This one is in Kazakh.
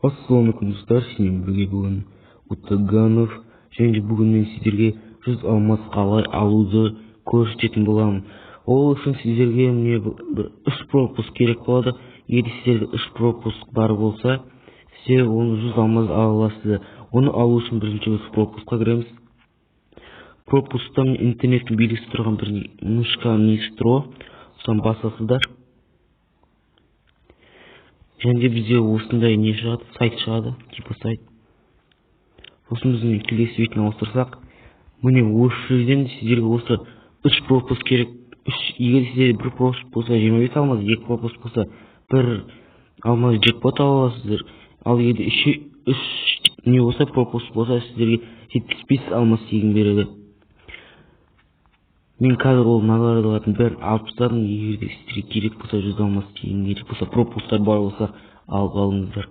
Ассалаумағалейкум достар, сенімен бірге бүгін Утаганов, және бүгін мен сіздерге 100 алмас қалай алуды көрсететін боламын. Ол үшін сіздерге міне бір 3 пропуск керек болады. Егер сіздерде 3 пропуск бар болса, сіздер оны 100 алмас ала аласыздар. Оны алу үшін бірінші біз пропускқа кіреміз. Пропускта интернеттің белгісі тұрған бір мышка мистро, соны басасыздар. Және бізде осындай не шығады, сайт шығады, типа сайт. Сосын біздің келесі бетіне ауыстырсақ, міне осы жерден сіздерге осы 3 пропуск керек. Егер сізде бір пропуск болса 25 алмас, 2 пропуск болса 1 алмас джекпот ала аласыздар. Ал егер 3 не болса пропуск болса сіздерге 75 алмас тегін береді. Мен қазір ол наградалардың бәрін алып тастадым. Егер сіздерге керек болса 100 алмас тегін керек болса, пропусктар бар болса алып алыңыздар.